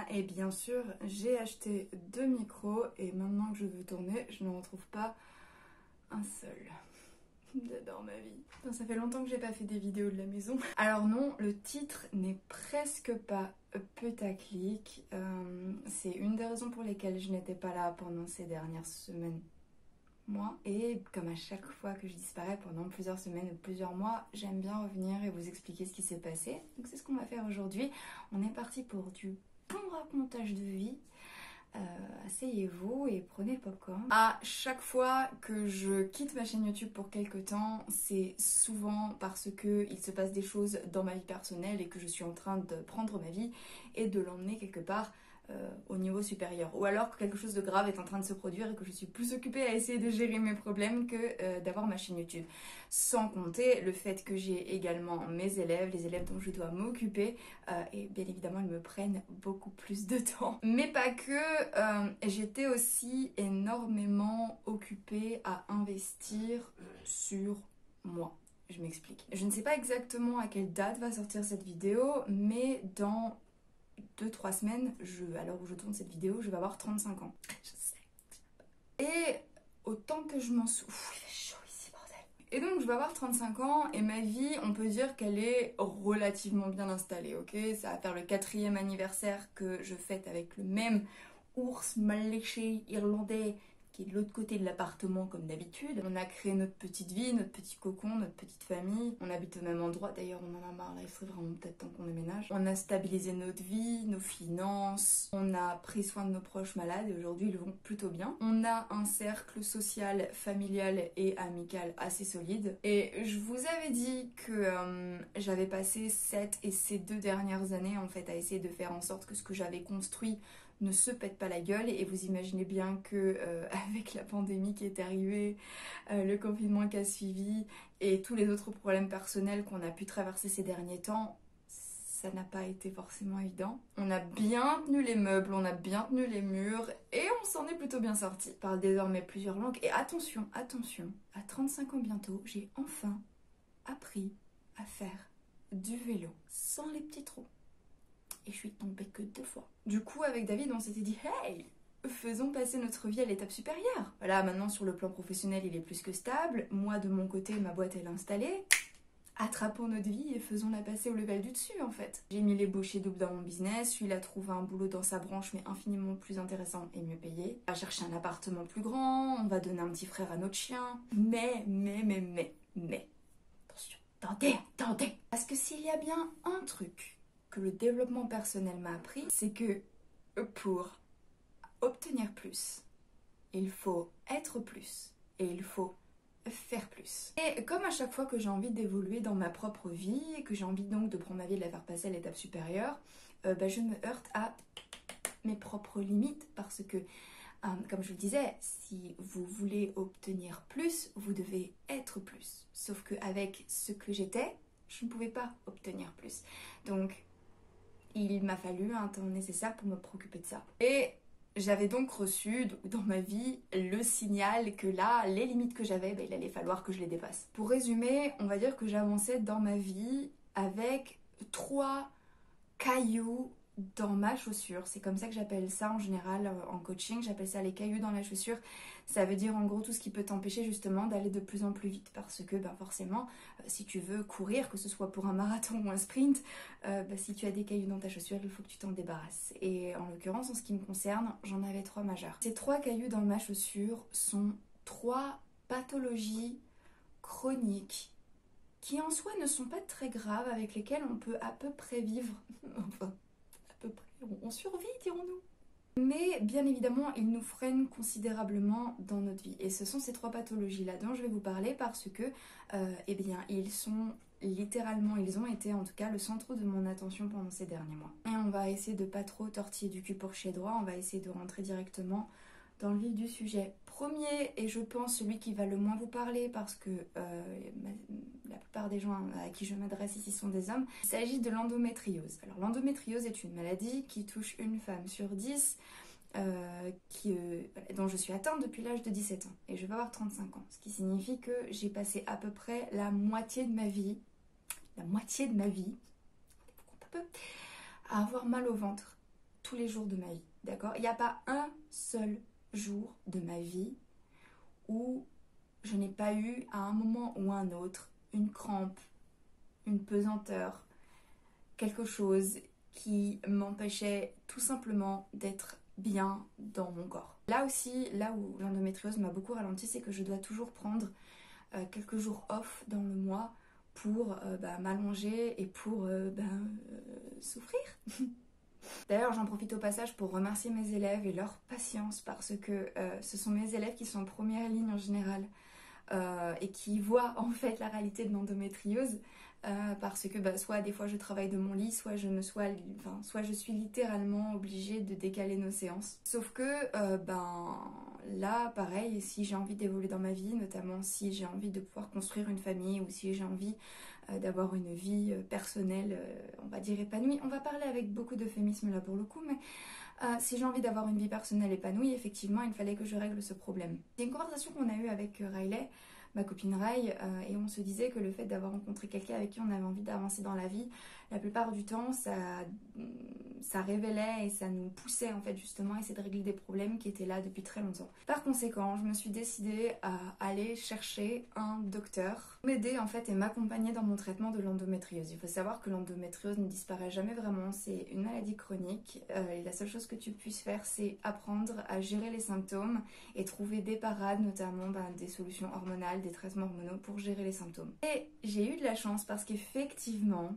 et bien sûr, j'ai acheté 2 micros et maintenant que je veux tourner, je ne retrouve pas un seul. J'adore ma vie. Putain, ça fait longtemps que j'ai pas fait des vidéos de la maison. Alors non, le titre n'est presque pas putaclic. C'est une des raisons pour lesquelles je n'étais pas là pendant ces dernières semaines. Et comme à chaque fois que je disparais pendant plusieurs semaines ou plusieurs mois, j'aime bien revenir et vous expliquer ce qui s'est passé. Donc c'est ce qu'on va faire aujourd'hui. On est parti pour du bon racontage de vie. Asseyez-vous et prenez le popcorn. À chaque fois que je quitte ma chaîne YouTube pour quelque temps, c'est souvent parce que il se passe des choses dans ma vie personnelle et que je suis en train de prendre ma vie et de l'emmener quelque part au niveau supérieur. Ou alors que quelque chose de grave est en train de se produire et que je suis plus occupée à essayer de gérer mes problèmes que d'avoir ma chaîne YouTube. Sans compter le fait que j'ai également mes élèves, les élèves dont je dois m'occuper et bien évidemment ils me prennent beaucoup plus de temps. Mais pas que, j'étais aussi énormément occupée à investir sur moi. Je m'explique. Je ne sais pas exactement à quelle date va sortir cette vidéo, mais dans 2-3 semaines, à l'heure où je tourne cette vidéo, je vais avoir 35 ans. Je sais. Et autant que je m'en souviens... il fait chaud ici, bordel. Et donc, je vais avoir 35 ans et ma vie, on peut dire qu'elle est relativement bien installée, ok? Ça va faire le 4e anniversaire que je fête avec le même ours mal léché irlandais qui est de l'autre côté de l'appartement comme d'habitude. On a créé notre petite vie, notre petit cocon, notre petite famille. On habite au même endroit, d'ailleurs on en a marre là, il serait vraiment peut-être temps qu'on déménage. On a stabilisé notre vie, nos finances, on a pris soin de nos proches malades et aujourd'hui ils vont plutôt bien. On a un cercle social, familial et amical assez solide. Et je vous avais dit que j'avais passé ces 2 dernières années en fait à essayer de faire en sorte que ce que j'avais construit ne se pète pas la gueule et vous imaginez bien que avec la pandémie qui est arrivée, le confinement qui a suivi et tous les autres problèmes personnels qu'on a pu traverser ces derniers temps, ça n'a pas été forcément évident. On a bien tenu les meubles, on a bien tenu les murs et on s'en est plutôt bien sorti. Je parle désormais plusieurs langues et attention, attention, à 35 ans bientôt, j'ai enfin appris à faire du vélo sans les petits trous. Et je suis tombée que 2 fois. Du coup, avec David, on s'était dit, hey, faisons passer notre vie à l'étape supérieure. Voilà, maintenant sur le plan professionnel, il est plus que stable. Moi, de mon côté, ma boîte, elle est installée. Attrapons notre vie et faisons-la passer au level du dessus, en fait. J'ai mis les bouchées doubles dans mon business. Lui, il a trouvé un boulot dans sa branche, mais infiniment plus intéressant et mieux payé. On va chercher un appartement plus grand. On va donner un petit frère à notre chien. Mais. Attention, attendez. Parce que s'il y a bien un truc que le développement personnel m'a appris, c'est que pour obtenir plus, il faut être plus et il faut faire plus. Et comme à chaque fois que j'ai envie d'évoluer dans ma propre vie et que j'ai envie donc de prendre ma vie et de la faire passer à l'étape supérieure, je me heurte à mes propres limites parce que, comme je le disais, si vous voulez obtenir plus, vous devez être plus. Sauf qu'avec ce que j'étais, je ne pouvais pas obtenir plus. Donc, il m'a fallu un temps nécessaire pour me préoccuper de ça. Et j'avais donc reçu dans ma vie le signal que là, les limites que j'avais, il allait falloir que je les dépasse. Pour résumer, on va dire que j'avançais dans ma vie avec 3 cailloux dans ma chaussure. C'est comme ça que j'appelle ça en général en coaching, j'appelle ça les cailloux dans la chaussure. Ça veut dire en gros tout ce qui peut t'empêcher justement d'aller de plus en plus vite parce que forcément si tu veux courir, que ce soit pour un marathon ou un sprint, si tu as des cailloux dans ta chaussure, il faut que tu t'en débarrasses. Et en l'occurrence, en ce qui me concerne, j'en avais 3 majeurs. Ces 3 cailloux dans ma chaussure sont 3 pathologies chroniques qui en soi ne sont pas très graves, avec lesquelles on peut à peu près vivre. Enfin, à peu près, on survit, dirons-nous. Mais bien évidemment, ils nous freinent considérablement dans notre vie. Et ce sont ces 3 pathologies-là dont je vais vous parler parce que, ils sont littéralement, ils ont été en tout cas le centre de mon attention pendant ces derniers mois. Et on va essayer de pas trop tortiller du cul pour chez droit, on va essayer de rentrer directement dans le vif du sujet. Premier, et je pense celui qui va le moins vous parler parce que la plupart des gens à qui je m'adresse ici sont des hommes, il s'agit de l'endométriose. Alors l'endométriose est une maladie qui touche une femme sur 10 dont je suis atteinte depuis l'âge de 17 ans et je vais avoir 35 ans, ce qui signifie que j'ai passé à peu près la moitié de ma vie, à avoir mal au ventre tous les jours de ma vie, d'accord? Il n'y a pas un seul jour de ma vie où je n'ai pas eu à un moment ou un autre une crampe, une pesanteur, quelque chose qui m'empêchait tout simplement d'être bien dans mon corps. Là aussi, là où l'endométriose m'a beaucoup ralenti, c'est que je dois toujours prendre quelques jours off dans le mois pour m'allonger et pour souffrir. D'ailleurs, j'en profite au passage pour remercier mes élèves et leur patience parce que ce sont mes élèves qui sont en première ligne en général et qui voient en fait la réalité de l'endométriose parce que soit des fois je travaille de mon lit, soit je suis littéralement obligée de décaler nos séances. Sauf que là, pareil, si j'ai envie d'évoluer dans ma vie, notamment si j'ai envie de pouvoir construire une famille ou si j'ai envie d'avoir une vie personnelle, on va dire épanouie. On va parler avec beaucoup d'euphémisme là pour le coup, mais si j'ai envie d'avoir une vie personnelle épanouie, effectivement, il fallait que je règle ce problème. C'est une conversation qu'on a eue avec Riley, ma copine Ray, et on se disait que le fait d'avoir rencontré quelqu'un avec qui on avait envie d'avancer dans la vie, la plupart du temps, ça révélait et ça nous poussait en fait justement à essayer de régler des problèmes qui étaient là depuis très longtemps. Par conséquent, je me suis décidée à aller chercher un docteur, m'aider en fait et m'accompagner dans mon traitement de l'endométriose. Il faut savoir que l'endométriose ne disparaît jamais vraiment, c'est une maladie chronique et la seule chose que tu puisses faire c'est apprendre à gérer les symptômes et trouver des parades, notamment des solutions hormonales, des traitements hormonaux pour gérer les symptômes. Et j'ai eu de la chance parce qu'effectivement,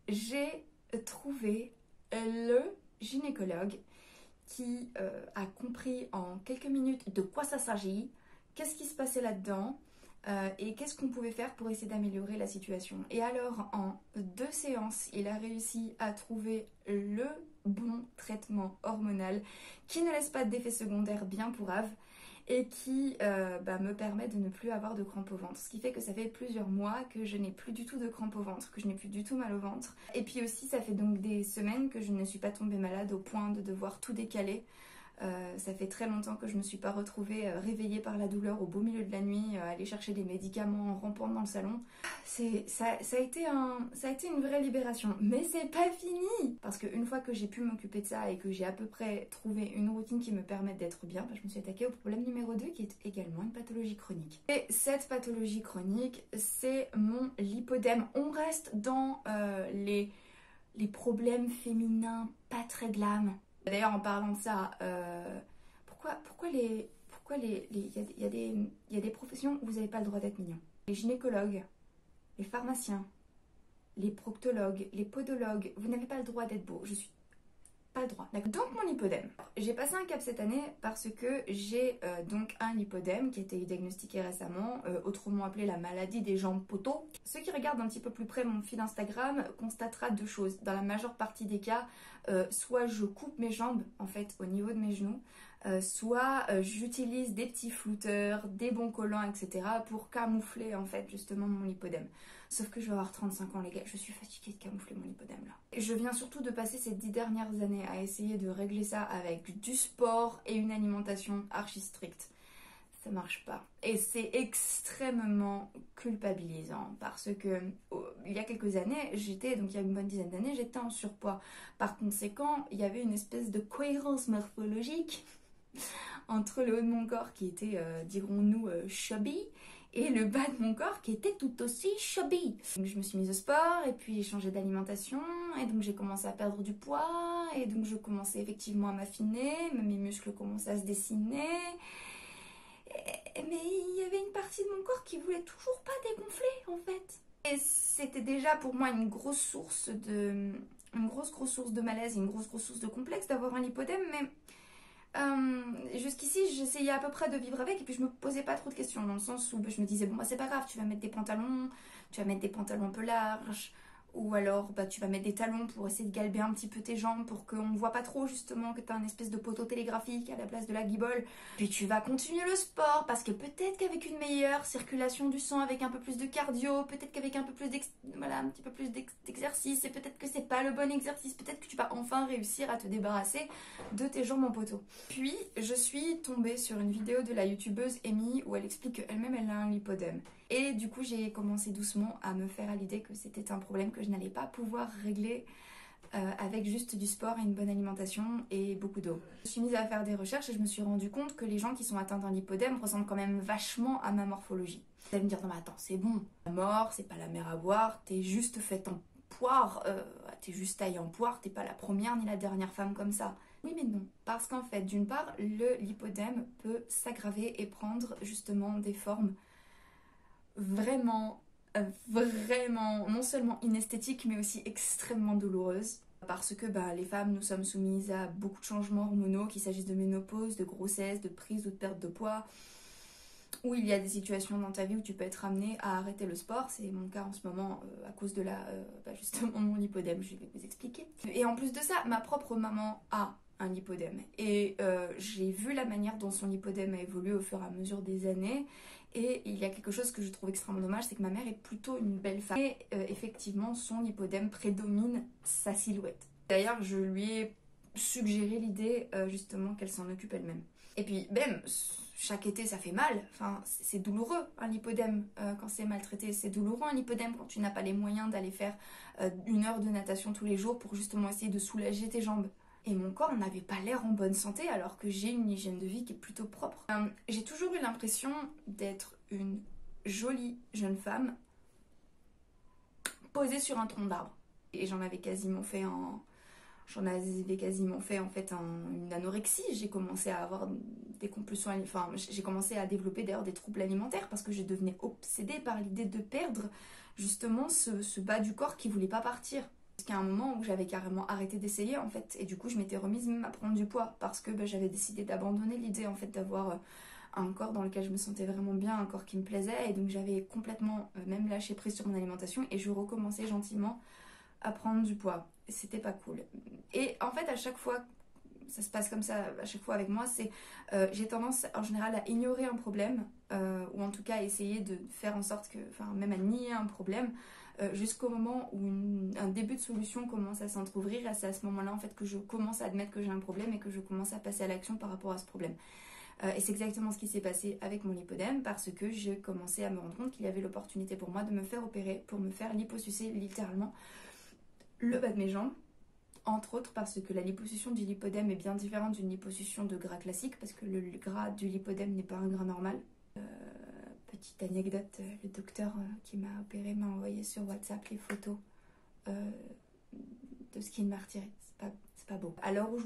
j'ai trouvé le gynécologue qui a compris en quelques minutes de quoi ça s'agit, qu'est-ce qui se passait là-dedans et qu'est-ce qu'on pouvait faire pour essayer d'améliorer la situation. Et alors en 2 séances, il a réussi à trouver le bon traitement hormonal qui ne laisse pas d'effets secondaires bien pourraves et qui me permet de ne plus avoir de crampes au ventre. Ce qui fait que ça fait plusieurs mois que je n'ai plus du tout de crampes au ventre, que je n'ai plus du tout mal au ventre. Et puis aussi, ça fait donc des semaines que je ne suis pas tombée malade au point de devoir tout décaler. Ça fait très longtemps que je ne me suis pas retrouvée réveillée par la douleur au beau milieu de la nuit, aller chercher des médicaments en rampant dans le salon. Ça a été une vraie libération, mais c'est pas fini. Parce qu'une fois que j'ai pu m'occuper de ça et que j'ai à peu près trouvé une routine qui me permette d'être bien, je me suis attaquée au problème numéro 2 qui est également une pathologie chronique. Et cette pathologie chronique, c'est mon lipodème. On reste dans les problèmes féminins pas très glam. D'ailleurs, en parlant de ça, pourquoi il y a des professions où vous n'avez pas le droit d'être mignon? Les gynécologues, les pharmaciens, les proctologues, les podologues, vous n'avez pas le droit d'être beau. Je suis pas le droit. Donc mon lipodème. J'ai passé un cap cette année parce que j'ai donc un lipodème qui a été diagnostiqué récemment, autrement appelé la maladie des jambes poteaux. Ceux qui regardent un petit peu plus près mon fil Instagram constatera 2 choses. Dans la majeure partie des cas, soit je coupe mes jambes en fait au niveau de mes genoux, soit j'utilise des petits flouteurs, des bons collants, etc. pour camoufler en fait justement mon lipodème. Sauf que je vais avoir 35 ans les gars, je suis fatiguée de camoufler mon lipodème là. Et je viens surtout de passer ces 10 dernières années à essayer de régler ça avec du sport et une alimentation archi stricte. Ça marche pas. Et c'est extrêmement culpabilisant parce que il y a quelques années, donc il y a une bonne dizaine d'années, j'étais en surpoids. Par conséquent, il y avait une espèce de cohérence morphologique entre le haut de mon corps qui était, dirons-nous, chubby, et le bas de mon corps qui était tout aussi chubby. Donc je me suis mise au sport et puis j'ai changé d'alimentation et donc j'ai commencé à perdre du poids et donc je commençais effectivement à m'affiner, mes muscles commençaient à se dessiner. Mais il y avait une partie de mon corps qui voulait toujours pas dégonfler en fait. Et c'était déjà pour moi une grosse source de malaise, une grosse source de complexe d'avoir un lipodème, mais jusqu'ici j'essayais à peu près de vivre avec et puis je me posais pas trop de questions dans le sens où je me disais bon c'est pas grave, tu vas mettre des pantalons un peu larges ou alors tu vas mettre des talons pour essayer de galber un petit peu tes jambes pour qu'on ne voit pas trop justement que tu as un espèce de poteau télégraphique à la place de la guibole. Puis tu vas continuer le sport parce que peut-être qu'avec une meilleure circulation du sang, avec un peu plus de cardio, peut-être qu'avec un peu plus un petit peu plus d'exercice, et peut-être que c'est pas le bon exercice, peut-être que tu vas enfin réussir à te débarrasser de tes jambes en poteau. Puis je suis tombée sur une vidéo de la youtubeuse Amy où elle explique qu'elle-même elle a un lipodème. Et du coup j'ai commencé doucement à me faire à l'idée que c'était un problème que je n'allais pas pouvoir régler avec juste du sport et une bonne alimentation et beaucoup d'eau. Je me suis mise à faire des recherches et je me suis rendu compte que les gens qui sont atteints d'un lipodème ressemblent quand même vachement à ma morphologie. Vous allez me dire, non mais attends, c'est bon, la mort, c'est pas la mer à boire, t'es juste faite en poire, t'es juste taillée en poire, t'es pas la première ni la dernière femme comme ça. Oui mais non, parce qu'en fait, d'une part, le lipodème peut s'aggraver et prendre justement des formes vraiment, non seulement inesthétiques, mais aussi extrêmement douloureuses. Parce que les femmes, nous sommes soumises à beaucoup de changements hormonaux, qu'il s'agisse de ménopause, de grossesse, de prise ou de perte de poids, où il y a des situations dans ta vie où tu peux être amenée à arrêter le sport. C'est mon cas en ce moment à cause de justement mon lipodème, je vais vous expliquer. Et en plus de ça, ma propre maman a un lipodème. Et j'ai vu la manière dont son lipodème a évolué au fur et à mesure des années. Et il y a quelque chose que je trouve extrêmement dommage, c'est que ma mère est plutôt une belle femme. Et effectivement, son lipodème prédomine sa silhouette. D'ailleurs, je lui ai suggéré l'idée justement qu'elle s'en occupe elle-même. Et puis, même, chaque été, ça fait mal. Enfin, c'est douloureux, un lipodème, quand c'est maltraité. C'est douloureux, un lipodème, quand tu n'as pas les moyens d'aller faire 1 heure de natation tous les jours pour justement essayer de soulager tes jambes. Et mon corps n'avait pas l'air en bonne santé alors que j'ai une hygiène de vie qui est plutôt propre. J'ai toujours eu l'impression d'être une jolie jeune femme posée sur un tronc d'arbre. Et j'en avais quasiment fait en fait une anorexie. J'ai commencé à avoir des compulsions, enfin j'ai commencé à développer d'ailleurs des troubles alimentaires parce que je devenais obsédée par l'idée de perdre justement ce bas du corps qui voulait pas partir. Jusqu'à un moment où j'avais carrément arrêté d'essayer en fait, et du coup je m'étais remise même à prendre du poids parce que j'avais décidé d'abandonner l'idée en fait d'avoir un corps dans lequel je me sentais vraiment bien, un corps qui me plaisait, et donc j'avais complètement même lâché prise sur mon alimentation et je recommençais gentiment à prendre du poids. C'était pas cool. Et en fait à chaque fois, ça se passe comme ça à chaque fois avec moi, c'est j'ai tendance en général à ignorer un problème ou en tout cas à essayer de faire en sorte que, enfin même à nier un problème jusqu'au moment où un début de solution commence à s'entrouvrir, et c'est à ce moment-là en fait que je commence à admettre que j'ai un problème et que je commence à passer à l'action par rapport à ce problème. Et c'est exactement ce qui s'est passé avec mon lipodème parce que j'ai commencé à me rendre compte qu'il y avait l'opportunité pour moi de me faire opérer pour me faire liposucer littéralement le bas de mes jambes. Entre autres parce que la liposuction du lipodème est bien différente d'une liposuction de gras classique parce que le gras du lipodème n'est pas un gras normal. Petite anecdote, le docteur qui m'a opéré m'a envoyé sur WhatsApp les photos de ce qu'il m'a retiré. C'est pas beau. À l'heure où je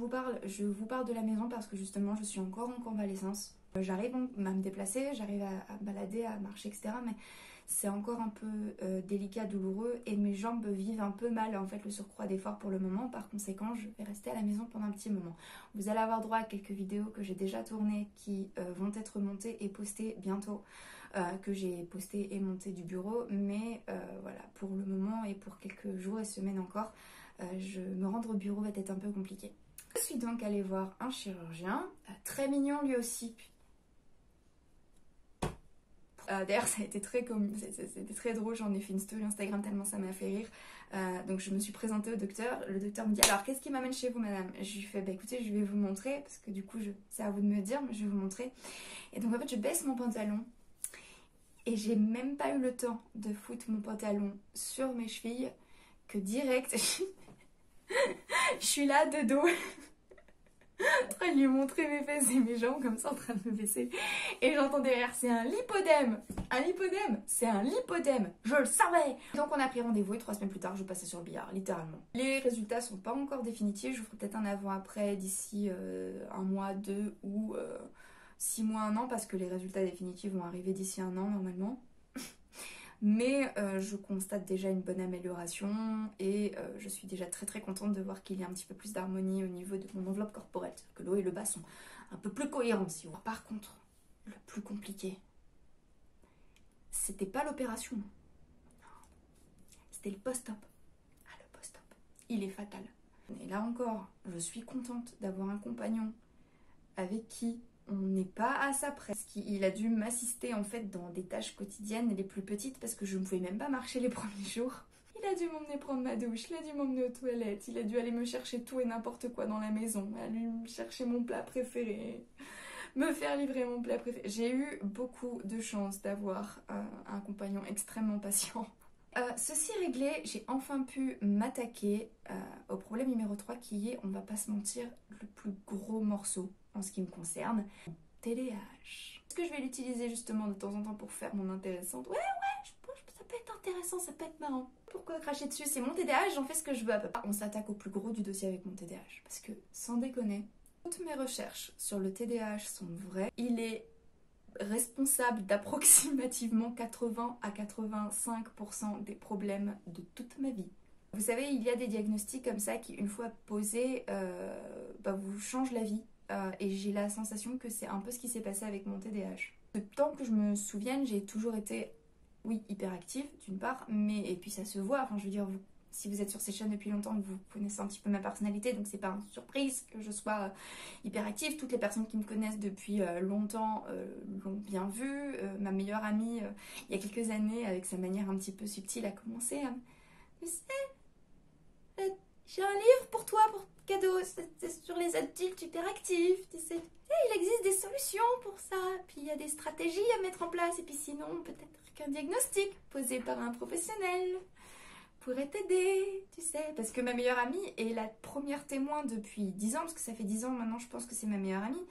vous parle de la maison parce que justement je suis encore en convalescence. J'arrive à me déplacer, j'arrive à balader, à marcher, etc. Mais c'est encore un peu délicat, douloureux, et mes jambes vivent un peu mal en fait le surcroît d'effort pour le moment. Par conséquent, je vais rester à la maison pendant un petit moment. Vous allez avoir droit à quelques vidéos que j'ai déjà tournées qui vont être montées et postées bientôt. Que j'ai posté et monté du bureau, mais voilà, pour le moment et pour quelques jours et semaines encore, me rendre au bureau va être un peu compliqué. Je suis donc allée voir un chirurgien, très mignon lui aussi. D'ailleurs ça a été c'était très drôle, j'en ai fait une story Instagram tellement ça m'a fait rire. Donc je me suis présentée au docteur, le docteur me dit alors qu'est-ce qui m'amène chez vous madame? Je lui fais écoutez je vais vous montrer, parce que du coup c'est à vous de me dire, mais je vais vous montrer. Et donc en fait je baisse mon pantalon. Et j'ai même pas eu le temps de foutre mon pantalon sur mes chevilles que direct, je suis là de dos, en train de lui montrer mes fesses et mes jambes comme ça en train de me baisser. Et j'entends derrière, c'est un lipodème, c'est un lipodème, je le savais. Donc on a pris rendez-vous et 3 semaines plus tard, je passais sur le billard, littéralement. Les résultats sont pas encore définitifs, je vous ferai peut-être un avant-après d'ici 1 mois, 2 ou 6 mois, 1 an, parce que les résultats définitifs vont arriver d'ici 1 an normalement. Mais je constate déjà une bonne amélioration et je suis déjà très très contente de voir qu'il y a un petit peu plus d'harmonie au niveau de mon enveloppe corporelle, que le haut et le bas sont un peu plus cohérents si vous voulez. Par contre, le plus compliqué, c'était pas l'opération, c'était le post-op. Ah, le post-op, il est fatal. Et là encore, je suis contente d'avoir un compagnon avec qui on n'est pas à sa presse. Il a dû m'assister en fait dans des tâches quotidiennes les plus petites parce que je ne pouvais même pas marcher les premiers jours. Il a dû m'emmener prendre ma douche, il a dû m'emmener aux toilettes, il a dû aller me chercher tout et n'importe quoi dans la maison, aller me chercher mon plat préféré, me faire livrer mon plat préféré. J'ai eu beaucoup de chance d'avoir un compagnon extrêmement patient. Ceci réglé, j'ai enfin pu m'attaquer au problème numéro 3 qui est, on va pas se mentir, le plus gros morceau en ce qui me concerne, TDAH. Est-ce que je vais l'utiliser justement de temps en temps pour faire mon intéressante? Ouais, je pense que ça peut être intéressant, ça peut être marrant. Pourquoi cracher dessus? C'est mon TDAH, j'en fais ce que je veux à peu près. On s'attaque au plus gros du dossier avec mon TDAH. Parce que, sans déconner, toutes mes recherches sur le TDAH sont vraies. Il est responsable d'approximativement 80 à 85% des problèmes de toute ma vie. Vous savez, il y a des diagnostics comme ça qui, une fois posés, vous changent la vie. Et j'ai la sensation que c'est un peu ce qui s'est passé avec mon TDAH. De temps que je me souvienne, j'ai toujours été, oui, hyperactive d'une part, mais et puis ça se voit, enfin je veux dire, si vous êtes sur ces chaînes depuis longtemps, vous connaissez un petit peu ma personnalité, donc c'est pas une surprise que je sois hyperactive. Toutes les personnes qui me connaissent depuis longtemps l'ont bien vu. Ma meilleure amie, il y a quelques années, avec sa manière un petit peu subtile, a commencé à me... Tu sais, j'ai un livre pour toi, pour cadeau, c'est sur les adultes hyperactifs, tu sais. Il existe des solutions pour ça, puis il y a des stratégies à mettre en place, et puis sinon, peut-être qu'un diagnostic posé par un professionnel pourrait t'aider, tu sais. Parce que ma meilleure amie est la première témoin depuis 10 ans, parce que ça fait 10 ans maintenant, je pense que c'est ma meilleure amie.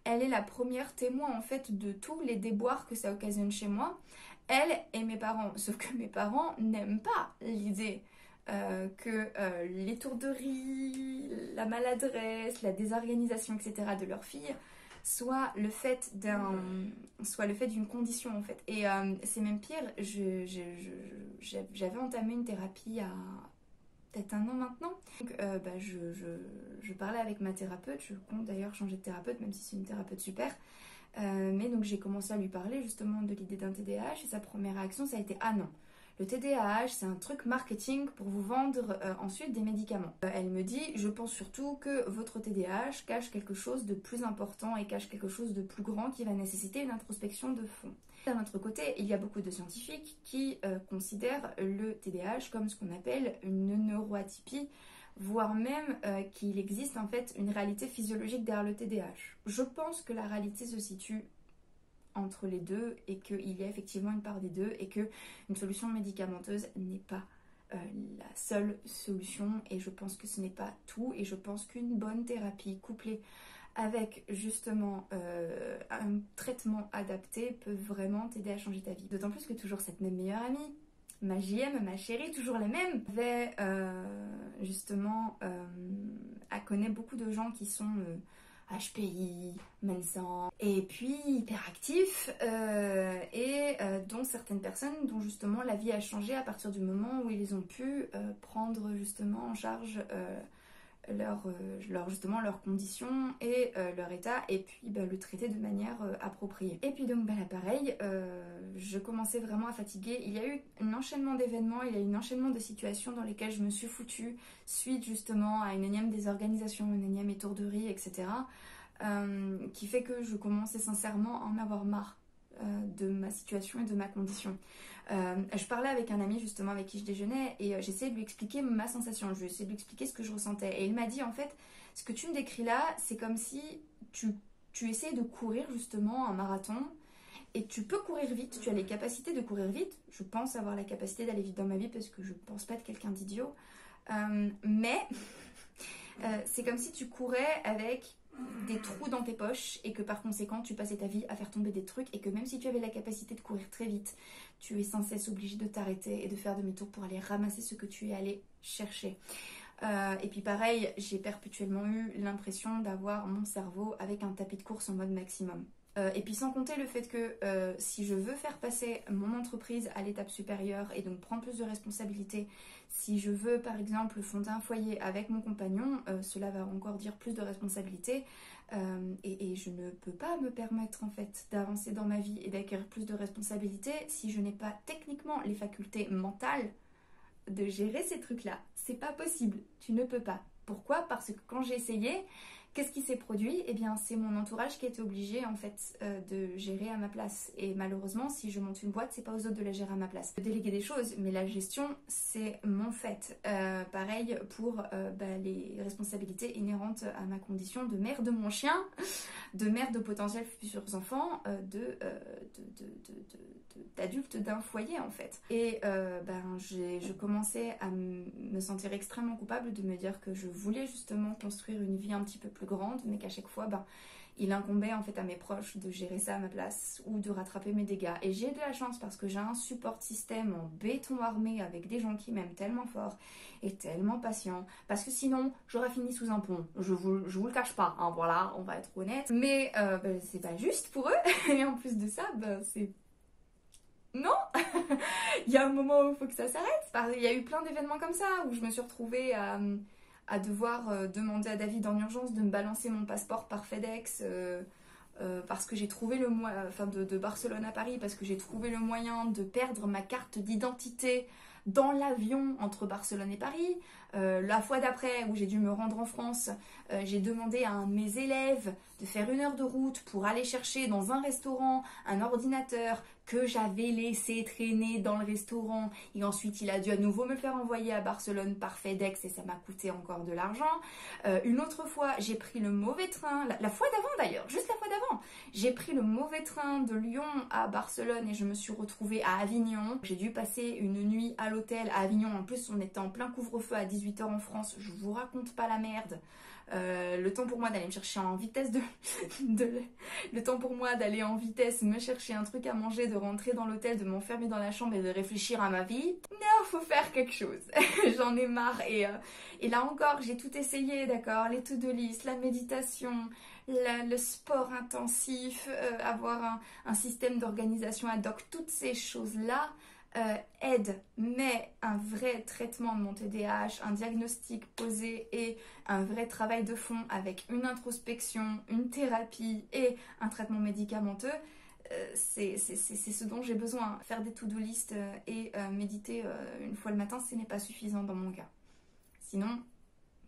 Elle est la première témoin en fait de tous les déboires que ça occasionne chez moi. Elle et mes parents, sauf que mes parents n'aiment pas l'idée que l'étourderie, la maladresse, la désorganisation, etc. de leur fille soit le fait d'une condition en fait. Et c'est même pire, j'avais entamé une thérapie il y a peut-être 1 an maintenant. Donc je parlais avec ma thérapeute, je compte d'ailleurs changer de thérapeute même si c'est une thérapeute super. Mais donc j'ai commencé à lui parler justement de l'idée d'un TDAH et sa première réaction ça a été « Ah non, le TDAH c'est un truc marketing pour vous vendre ensuite des médicaments. » Elle me dit « Je pense surtout que votre TDAH cache quelque chose de plus important et cache quelque chose de plus grand qui va nécessiter une introspection de fond. » D'un autre côté, il y a beaucoup de scientifiques qui considèrent le TDAH comme ce qu'on appelle une neuroatypie, voire même qu'il existe en fait une réalité physiologique derrière le TDAH. Je pense que la réalité se situe entre les deux et qu'il y a effectivement une part des deux et qu'une solution médicamenteuse n'est pas la seule solution et je pense que ce n'est pas tout et je pense qu'une bonne thérapie couplée avec justement un traitement adapté peut vraiment t'aider à changer ta vie. D'autant plus que toujours cette même meilleure amie, ma JM, ma chérie, toujours la même, avait justement, elle connaît beaucoup de gens qui sont HPI, mensans, et puis hyperactifs, dont certaines personnes dont justement la vie a changé à partir du moment où ils ont pu prendre justement en charge leurs conditions et leur état et puis le traiter de manière appropriée. Et puis donc là pareil, je commençais vraiment à fatiguer. Il y a eu un enchaînement d'événements, il y a eu un enchaînement de situations dans lesquelles je me suis foutue suite justement à une énième désorganisation, une énième étourderie, etc. Qui fait que je commençais sincèrement à en avoir marre de ma situation et de ma condition. Je parlais avec un ami justement avec qui je déjeunais et j'essayais de lui expliquer ma sensation, je lui essayais de lui expliquer ce que je ressentais et il m'a dit en fait ce que tu me décris là c'est comme si tu essayais de courir justement un marathon et tu peux courir vite, tu as les capacités de courir vite, je pense avoir la capacité d'aller vite dans ma vie parce que je pense pas être quelqu'un d'idiot, mais c'est comme si tu courais avec des trous dans tes poches et que par conséquent tu passais ta vie à faire tomber des trucs et que même si tu avais la capacité de courir très vite, tu es sans cesse obligé de t'arrêter et de faire demi-tour pour aller ramasser ce que tu es allé chercher. Et puis pareil, j'ai perpétuellement eu l'impression d'avoir mon cerveau avec un tapis de course en mode maximum. Et puis sans compter le fait que si je veux faire passer mon entreprise à l'étape supérieure et donc prendre plus de responsabilités, si je veux par exemple fonder un foyer avec mon compagnon, cela va encore dire plus de responsabilités et je ne peux pas me permettre en fait d'avancer dans ma vie et d'acquérir plus de responsabilités si je n'ai pas techniquement les facultés mentales de gérer ces trucs-là. C'est pas possible, tu ne peux pas. Pourquoi? Parce que quand j'ai essayé, Qu'est-ce qui s'est produit? Eh bien, c'est mon entourage qui était obligé en fait de gérer à ma place. Et malheureusement, si je monte une boîte, c'est pas aux autres de la gérer à ma place. De déléguer des choses, mais la gestion, c'est mon fait. Pareil pour les responsabilités inhérentes à ma condition de mère de mon chien, de mère de potentiels futurs enfants, d'adultes d'un foyer en fait. Et je commençais à me sentir extrêmement coupable de me dire que je voulais justement construire une vie un petit peu plus grande, mais qu'à chaque fois il incombait en fait à mes proches de gérer ça à ma place ou de rattraper mes dégâts. Et j'ai de la chance parce que j'ai un support système en béton armé avec des gens qui m'aiment tellement fort et tellement patients, parce que sinon j'aurais fini sous un pont. Je vous le cache pas, hein, voilà, on va être honnête. Mais c'est pas juste pour eux. Et en plus de ça, c'est... Non. Il y a un moment où il faut que ça s'arrête. Il y a eu plein d'événements comme ça où je me suis retrouvée à devoir demander à David en urgence de me balancer mon passeport par FedEx parce que j'ai trouvé le moyen, de Barcelone à Paris, parce que j'ai trouvé le moyen de perdre ma carte d'identité dans l'avion entre Barcelone et Paris. La fois d'après où j'ai dû me rendre en France, j'ai demandé à un de mes élèves de faire 1 heure de route pour aller chercher dans un restaurant un ordinateur que j'avais laissé traîner dans le restaurant, et ensuite il a dû à nouveau me le faire envoyer à Barcelone par FedEx et ça m'a coûté encore de l'argent. Une autre fois, j'ai pris le mauvais train, la fois d'avant d'ailleurs, juste la fois d'avant, j'ai pris le mauvais train de Lyon à Barcelone et je me suis retrouvée à Avignon. J'ai dû passer une nuit à l'hôtel à Avignon. En plus, on était en plein couvre-feu à 18h en France, je vous raconte pas la merde. Le temps pour moi d'aller me chercher en vitesse le temps pour moi d'aller en vitesse me chercher un truc à manger, de rentrer dans l'hôtel, de m'enfermer dans la chambre et de réfléchir à ma vie. Non, faut faire quelque chose. J'en ai marre. Et là encore, j'ai tout essayé, d'accord, les to-do list, la méditation, le sport intensif, avoir un système d'organisation ad hoc, toutes ces choses-là aide, mais un vrai traitement de mon TDAH, un diagnostic posé et un vrai travail de fond avec une introspection, une thérapie et un traitement médicamenteux, c'est ce dont j'ai besoin. Faire des to-do list et méditer une fois le matin, ce n'est pas suffisant dans mon cas. Sinon,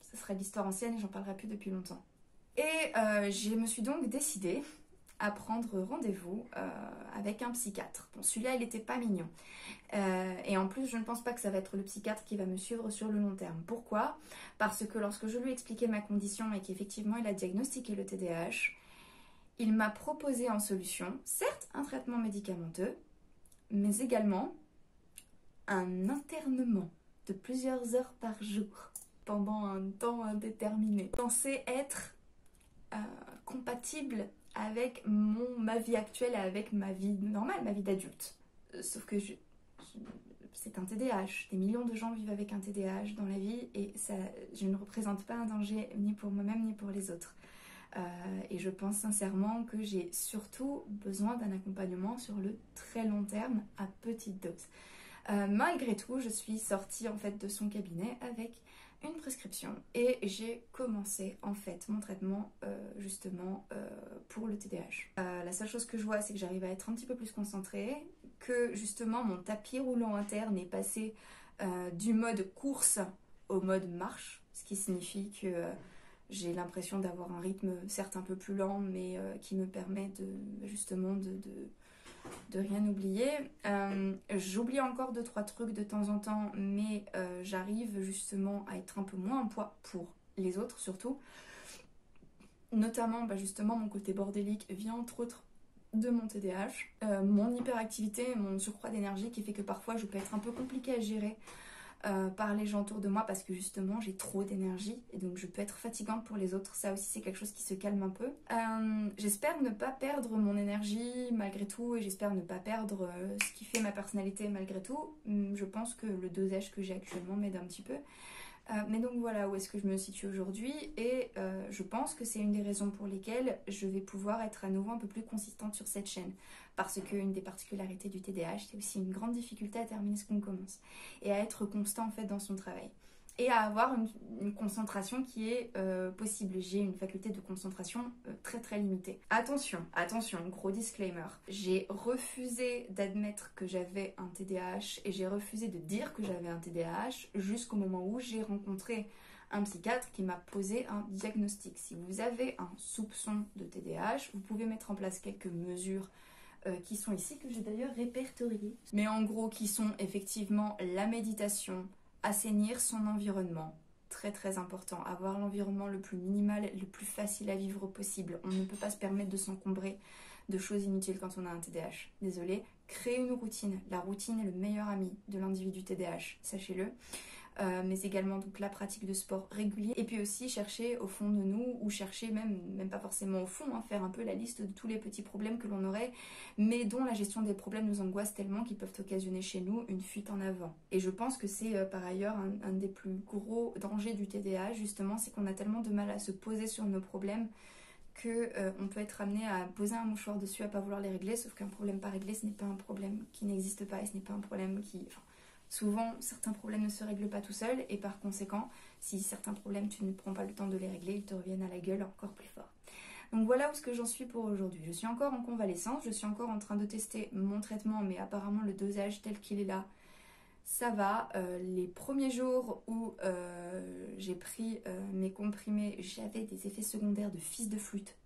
ce serait l'histoire ancienne et j'en parlerai plus depuis longtemps. Et je me suis donc décidée à prendre rendez-vous avec un psychiatre. Bon, celui-là, il n'était pas mignon. Et en plus, je ne pense pas que ça va être le psychiatre qui va me suivre sur le long terme. Pourquoi? Parce que lorsque je lui ai expliqué ma condition et qu'effectivement, il a diagnostiqué le TDAH, il m'a proposé en solution, certes, un traitement médicamenteux, mais également un internement de plusieurs heures par jour pendant un temps indéterminé, censé être compatible avec ma vie actuelle et avec ma vie normale, ma vie d'adulte. Sauf que c'est un TDAH. Des millions de gens vivent avec un TDAH dans la vie et ça, je ne représente pas un danger ni pour moi-même ni pour les autres. Et je pense sincèrement que j'ai surtout besoin d'un accompagnement sur le très long terme à petite dose. Malgré tout, je suis sortie en fait de son cabinet avec une prescription et j'ai commencé en fait mon traitement justement pour le TDAH. La seule chose que je vois, c'est que j'arrive à être un petit peu plus concentrée, que justement mon tapis roulant interne est passé du mode course au mode marche, ce qui signifie que j'ai l'impression d'avoir un rythme certes un peu plus lent mais qui me permet justement de rien oublier. J'oublie encore 2-3 trucs de temps en temps, mais j'arrive justement à être un peu moins en poids pour les autres surtout. Notamment, justement, mon côté bordélique vient entre autres de mon TDAH. Mon hyperactivité, mon surcroît d'énergie qui fait que parfois je peux être un peu compliquée à gérer par les gens autour de moi parce que justement j'ai trop d'énergie et donc je peux être fatigante pour les autres. Ça aussi c'est quelque chose qui se calme un peu. J'espère ne pas perdre mon énergie malgré tout et j'espère ne pas perdre ce qui fait ma personnalité malgré tout. Je pense que le dosage que j'ai actuellement m'aide un petit peu. Mais donc voilà où est-ce que je me situe aujourd'hui et je pense que c'est une des raisons pour lesquelles je vais pouvoir être à nouveau un peu plus consistante sur cette chaîne. Parce qu'une des particularités du TDAH, c'est aussi une grande difficulté à terminer ce qu'on commence et à être constant en fait dans son travail. Et à avoir une concentration qui est possible. J'ai une faculté de concentration très très limitée. Attention, gros disclaimer. J'ai refusé d'admettre que j'avais un TDAH et j'ai refusé de dire que j'avais un TDAH jusqu'au moment où j'ai rencontré un psychiatre qui m'a posé un diagnostic. Si vous avez un soupçon de TDAH, vous pouvez mettre en place quelques mesures qui sont ici, que j'ai d'ailleurs répertoriées. Mais en gros, qui sont effectivement la méditation, assainir son environnement, très très important, avoir l'environnement le plus minimal, le plus facile à vivre possible. On ne peut pas se permettre de s'encombrer de choses inutiles quand on a un TDAH. Désolée. Créer une routine. La routine est le meilleur ami de l'individu TDAH, sachez-le. Mais également donc la pratique de sport régulier. Et puis aussi chercher au fond de nous, ou chercher même pas forcément au fond, hein, faire un peu la liste de tous les petits problèmes que l'on aurait, mais dont la gestion des problèmes nous angoisse tellement qu'ils peuvent occasionner chez nous une fuite en avant. Et je pense que c'est par ailleurs un des plus gros dangers du TDAH, justement, c'est qu'on a tellement de mal à se poser sur nos problèmes que on peut être amené à poser un mouchoir dessus, à pas vouloir les régler, sauf qu'un problème pas réglé, ce n'est pas un problème qui n'existe pas, et ce n'est pas un problème qui... Enfin, souvent, certains problèmes ne se règlent pas tout seuls, et par conséquent, si certains problèmes, tu ne prends pas le temps de les régler, ils te reviennent à la gueule encore plus fort. Donc voilà où ce que j'en suis pour aujourd'hui. Je suis encore en convalescence, je suis encore en train de tester mon traitement, mais apparemment le dosage tel qu'il est là, ça va. Les premiers jours où j'ai pris mes comprimés, j'avais des effets secondaires de fils de flûte.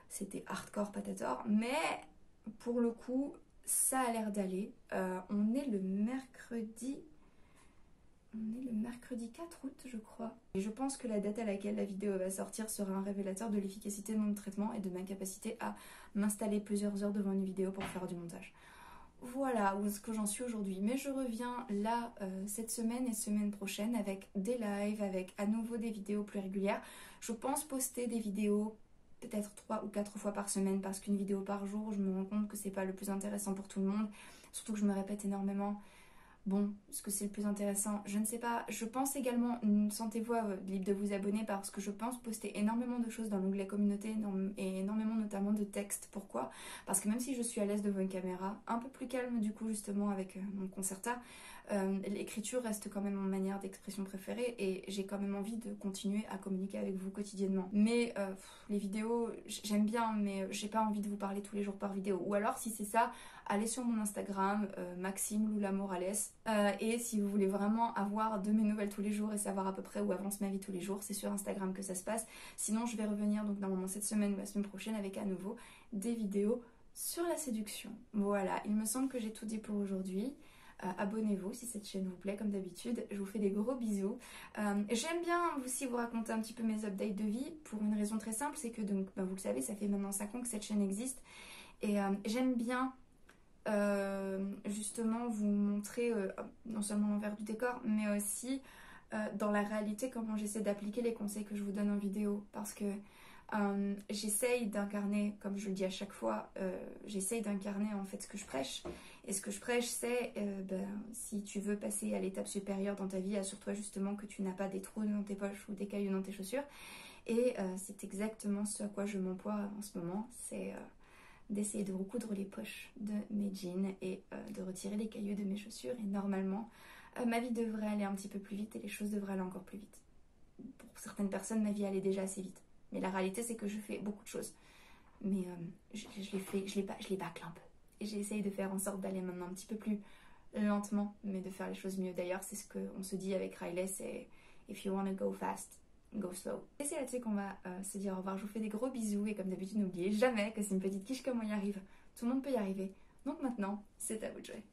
C'était hardcore patator, mais pour le coup, ça a l'air d'aller. On est le mercredi 4 août, je crois. Et je pense que la date à laquelle la vidéo va sortir sera un révélateur de l'efficacité de mon traitement et de ma capacité à m'installer plusieurs heures devant une vidéo pour faire du montage. Voilà où est-ce que j'en suis aujourd'hui. Mais je reviens là cette semaine et semaine prochaine avec des lives, avec à nouveau des vidéos plus régulières. Je pense poster des vidéos peut-être 3 ou 4 fois par semaine, parce qu'une vidéo par jour, je me rends compte que c'est pas le plus intéressant pour tout le monde. Surtout que je me répète énormément. Bon, est-ce que c'est le plus intéressant? Je ne sais pas. Je pense également, sentez-vous libre de vous abonner, parce que je pense poster énormément de choses dans l'onglet communauté et énormément notamment de textes. Pourquoi? Parce que même si je suis à l'aise devant une caméra, un peu plus calme du coup justement avec mon Concerta, l'écriture reste quand même mon manière d'expression préférée, et j'ai quand même envie de continuer à communiquer avec vous quotidiennement. Mais les vidéos, j'aime bien, mais j'ai pas envie de vous parler tous les jours par vidéo. Ou alors si c'est ça, allez sur mon Instagram, Maxime Lula Morales, et si vous voulez vraiment avoir de mes nouvelles tous les jours et savoir à peu près où avance ma vie tous les jours, c'est sur Instagram que ça se passe. Sinon je vais revenir donc normalement cette semaine ou la semaine prochaine avec à nouveau des vidéos sur la séduction. Voilà, il me semble que j'ai tout dit pour aujourd'hui. Abonnez-vous si cette chaîne vous plaît, comme d'habitude. Je vous fais des gros bisous. J'aime bien aussi vous raconter un petit peu mes updates de vie, pour une raison très simple, c'est que donc, vous le savez, ça fait maintenant 5 ans que cette chaîne existe, et j'aime bien justement vous montrer non seulement l'envers du décor, mais aussi dans la réalité comment j'essaie d'appliquer les conseils que je vous donne en vidéo, parce que j'essaye d'incarner, comme je le dis à chaque fois, j'essaye d'incarner en fait ce que je prêche. Et ce que je prêche, c'est si tu veux passer à l'étape supérieure dans ta vie, assure-toi justement que tu n'as pas des trous dans tes poches ou des cailloux dans tes chaussures. Et c'est exactement ce à quoi je m'emploie en ce moment, c'est d'essayer de recoudre les poches de mes jeans et de retirer les cailloux de mes chaussures. Et normalement, ma vie devrait aller un petit peu plus vite et les choses devraient aller encore plus vite. Pour certaines personnes, ma vie allait déjà assez vite. Mais la réalité, c'est que je fais beaucoup de choses. Mais je les bâcle un peu. Et j'essaye de faire en sorte d'aller maintenant un petit peu plus lentement, mais de faire les choses mieux. D'ailleurs, c'est ce qu'on se dit avec Riley, c'est « If you wanna go fast, go slow ». Et c'est là-dessus qu'on va se dire au revoir. Je vous fais des gros bisous, et comme d'habitude, n'oubliez jamais que c'est une petite quiche comme on y arrive. Tout le monde peut y arriver. Donc maintenant, c'est à vous de jouer.